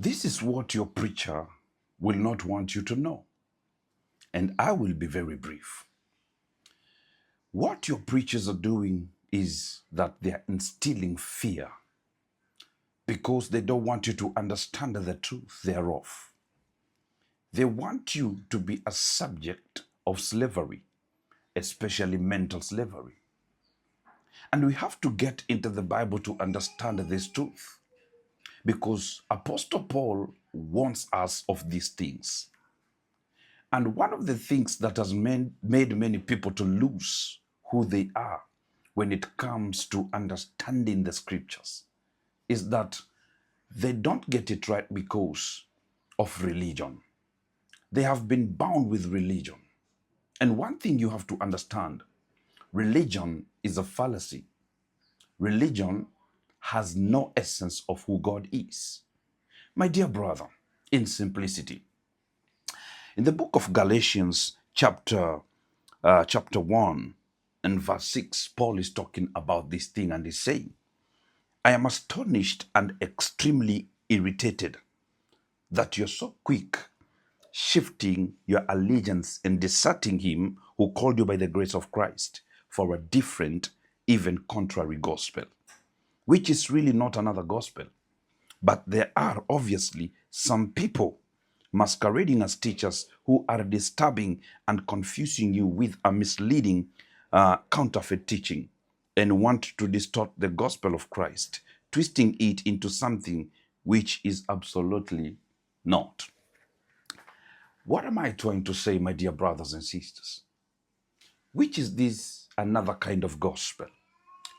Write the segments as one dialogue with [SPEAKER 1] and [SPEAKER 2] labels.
[SPEAKER 1] This is what your preacher will not want you to know. And I will be very brief. What your preachers are doing is that they are instilling fear because they don't want you to understand the truth thereof. They want you to be a subject of slavery, especially mental slavery. And we have to get into the Bible to understand this truth because Apostle Paul warns us of these things. And one of the things that has made many people to lose who they are when it comes to understanding the scriptures is that they don't get it right because of religion. They have been bound with religion. And one thing you have to understand, religion is a fallacy. Religion has no essence of who God is. My dear brother, in simplicity, in the book of Galatians, chapter 1 and verse 6, Paul is talking about this thing and he's saying, I am astonished and extremely irritated that you're so quick shifting your allegiance and deserting him who called you by the grace of Christ for a different, even contrary gospel, which is really not another gospel. But there are obviously some people masquerading as teachers who are disturbing and confusing you with a misleading counterfeit teaching and want to distort the gospel of Christ, twisting it into something which is absolutely not. What am I trying to say, my dear brothers and sisters? Which is this another kind of gospel?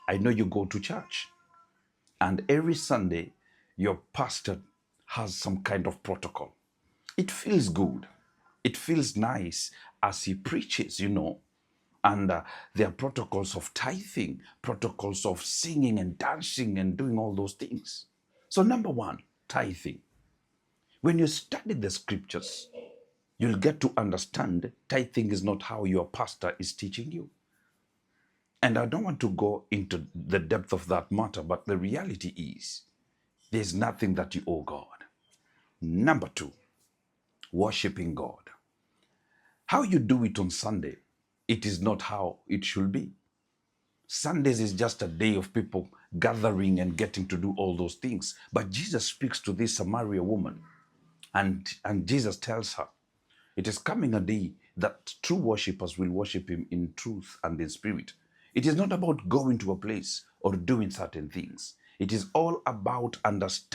[SPEAKER 1] I know you go to church, and every Sunday your pastor has some kind of protocol. It feels good. It feels nice as he preaches, and there are protocols of tithing, protocols of singing and dancing and doing all those things. So number one, tithing. When you study the scriptures, you'll get to understand tithing is not how your pastor is teaching you. And I don't want to go into the depth of that matter, but the reality is there's nothing that you owe God. Number two, worshiping God. How you do it on Sunday, it is not how it should be. Sundays is just a day of people gathering and getting to do all those things. But Jesus speaks to this Samaria woman, and Jesus tells her, it is coming a day that true worshippers will worship him in truth and in spirit. It is not about going to a place or doing certain things. It is all about understanding